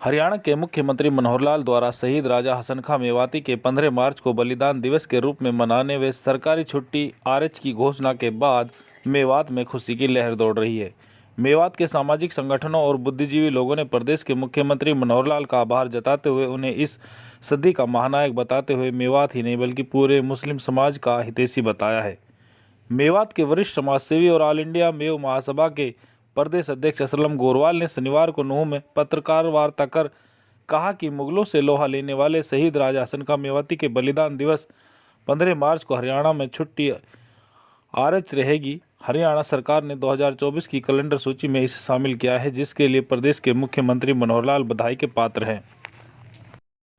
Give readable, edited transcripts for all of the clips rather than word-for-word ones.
हरियाणा के मुख्यमंत्री मनोहर लाल द्वारा शहीद राजा हसन खां मेवाती के 15 मार्च को बलिदान दिवस के रूप में मनाने व सरकारी छुट्टी आरएच की घोषणा के बाद मेवात में खुशी की लहर दौड़ रही है। मेवात के सामाजिक संगठनों और बुद्धिजीवी लोगों ने प्रदेश के मुख्यमंत्री मनोहर लाल का आभार जताते हुए उन्हें इस सदी का महानायक बताते हुए मेवात ही नहीं बल्कि पूरे मुस्लिम समाज का हितैषी बताया है। मेवात के वरिष्ठ समाजसेवी और ऑल इंडिया मेव महासभा के प्रदेश अध्यक्ष असलम गोरवाल ने शनिवार को नूंह में पत्रकार वार्ता कर कहा कि मुगलों से लोहा लेने वाले शहीद राजा हसन खां मेवाती के बलिदान दिवस 15 मार्च को हरियाणा में छुट्टी आरएच रहेगी। हरियाणा सरकार ने 2024 की कैलेंडर सूची में इसे शामिल किया है, जिसके लिए प्रदेश के मुख्यमंत्री मनोहर लाल बधाई के पात्र हैं।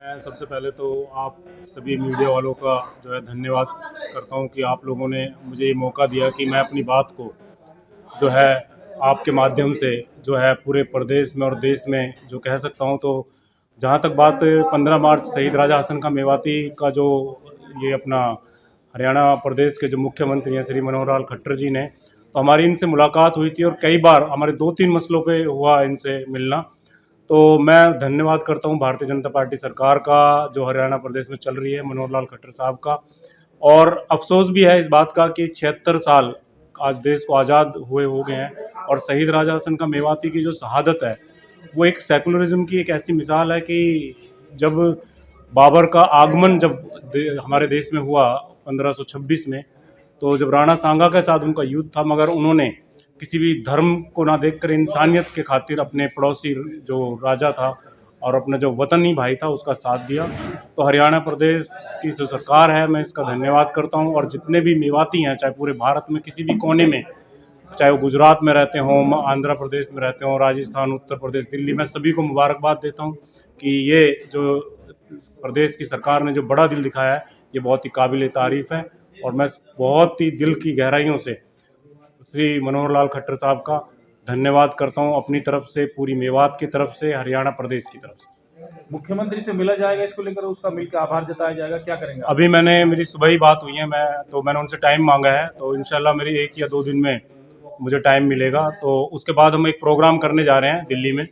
मैं सबसे पहले तो आप सभी मीडिया वालों का जो है धन्यवाद करता हूं कि आप लोगों ने मुझे ये मौका दिया कि मैं अपनी बात को जो है आपके माध्यम से जो है पूरे प्रदेश में और देश में जो कह सकता हूं। तो जहां तक बात 15 मार्च शहीद राजा हसन खां मेवाती का जो ये अपना हरियाणा प्रदेश के जो मुख्यमंत्री हैं श्री मनोहर लाल खट्टर जी ने, तो हमारी इनसे मुलाकात हुई थी और कई बार हमारे 2-3 मसलों पे हुआ इनसे मिलना। तो मैं धन्यवाद करता हूं भारतीय जनता पार्टी सरकार का जो हरियाणा प्रदेश में चल रही है, मनोहर लाल खट्टर साहब का। और अफसोस भी है इस बात का कि 76 साल आज देश को आज़ाद हुए हो गए हैं और शहीद राजा हसन खां मेवाती की जो शहादत है वो एक सेकुलरिज्म की एक ऐसी मिसाल है कि जब बाबर का आगमन जब हमारे देश में हुआ 1526 में, तो जब राणा सांगा के साथ उनका युद्ध था, मगर उन्होंने किसी भी धर्म को ना देखकर इंसानियत के खातिर अपने पड़ोसी जो राजा था और अपना जो वतनी भाई था उसका साथ दिया। तो हरियाणा प्रदेश की जो सरकार है मैं इसका धन्यवाद करता हूं। और जितने भी मेवाती हैं, चाहे पूरे भारत में किसी भी कोने में, चाहे वो गुजरात में रहते हों, आंध्र प्रदेश में रहते हों, राजस्थान, उत्तर प्रदेश, दिल्ली, मैं सभी को मुबारकबाद देता हूं कि ये जो प्रदेश की सरकार ने जो बड़ा दिल दिखाया है ये बहुत ही काबिल तारीफ़ है। और मैं बहुत ही दिल की गहराइयों से श्री मनोहर लाल खट्टर साहब का धन्यवाद करता हूं, अपनी तरफ से, पूरी मेवात की तरफ से, हरियाणा प्रदेश की तरफ से। मुख्यमंत्री से मिला जाएगा, इसको लेकर उसका मिलकर आभार जताया जाएगा, क्या करेंगे? अभी मेरी सुबह ही बात हुई है, मैंने उनसे टाइम मांगा है, तो इंशाल्लाह मेरी 1 या 2 दिन में मुझे टाइम मिलेगा। तो उसके बाद हम एक प्रोग्राम करने जा रहे हैं दिल्ली में,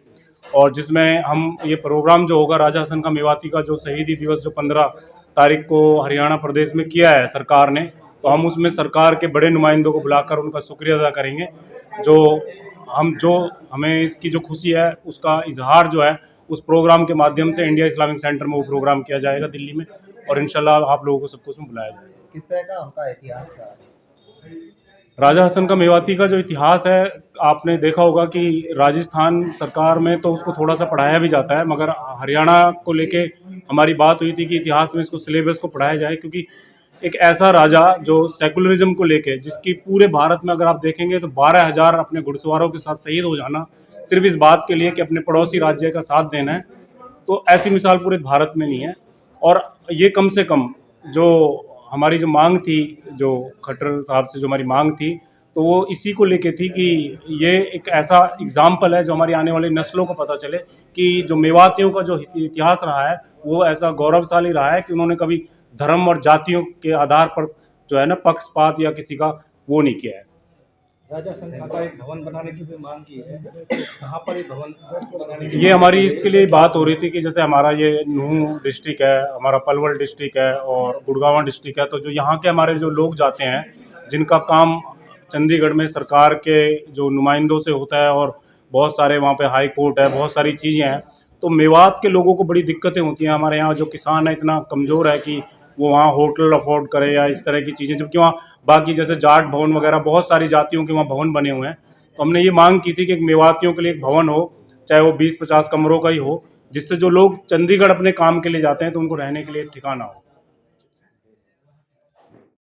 और जिसमें हम ये प्रोग्राम जो होगा राजा हसन खां मेवाती का जो शहीदी दिवस जो 15 तारीख को हरियाणा प्रदेश में किया है सरकार ने, तो हम उसमें सरकार के बड़े नुमाइंदों को बुलाकर उनका शुक्रिया अदा करेंगे। जो हमें इसकी जो खुशी है उसका इजहार जो है उस प्रोग्राम के माध्यम से इंडिया इस्लामिक सेंटर में वो प्रोग्राम किया जाएगा दिल्ली में, और इंशाल्लाह आप लोगों को सबको उसमें बुलाया जाएगा। किस तरह का उनका इतिहास था? राजा हसन खां मेवाती का जो इतिहास है, आपने देखा होगा कि राजस्थान सरकार में तो उसको थोड़ा सा पढ़ाया भी जाता है, मगर हरियाणा को लेके हमारी बात हुई थी कि इतिहास में इसको सिलेबस को पढ़ाया जाए, क्योंकि एक ऐसा राजा जो सेकुलरिज्म को लेके, जिसकी पूरे भारत में अगर आप देखेंगे तो 12,000 अपने घुड़सवारों के साथ शहीद हो जाना सिर्फ इस बात के लिए कि अपने पड़ोसी राज्य का साथ देना है, तो ऐसी मिसाल पूरे भारत में नहीं है। और ये कम से कम जो हमारी जो मांग थी, जो खट्टर साहब से जो हमारी मांग थी, तो वो इसी को लेके थी कि ये एक ऐसा एग्जाम्पल है जो हमारी आने वाली नस्लों को पता चले कि जो मेवातियों का जो इतिहास रहा है वो ऐसा गौरवशाली रहा है कि उन्होंने कभी धर्म और जातियों के आधार पर जो है ना पक्षपात या किसी का वो नहीं किया है। राजा हसन खां का एक भवन बनाने की भी मांग की है, कहाँ पर ये भवन बनाने की? ये हमारी इसके लिए बात हो रही थी कि जैसे हमारा ये नूंह डिस्ट्रिक्ट है, हमारा पलवल डिस्ट्रिक्ट है और गुड़गांव डिस्ट्रिक्ट है, तो जो यहाँ के हमारे जो लोग जाते हैं जिनका काम चंडीगढ़ में सरकार के जो नुमाइंदों से होता है और बहुत सारे वहाँ पे हाई कोर्ट है, बहुत सारी चीज़ें हैं, तो मेवात के लोगों को बड़ी दिक्कतें होती हैं। हमारे यहाँ जो किसान है इतना कमज़ोर है कि वो वहाँ होटल अफोर्ड करे या इस तरह की चीज़ें, जबकि वहाँ बाकी जैसे जाट भवन वगैरह बहुत सारी जातियों के वहाँ भवन बने हुए हैं। तो हमने ये मांग की थी कि एक मेवातियों के लिए एक भवन हो, चाहे वो 20-50 कमरों का ही हो, जिससे जो लोग चंडीगढ़ अपने काम के लिए जाते हैं तो उनको रहने के लिए एक ठिकाना हो।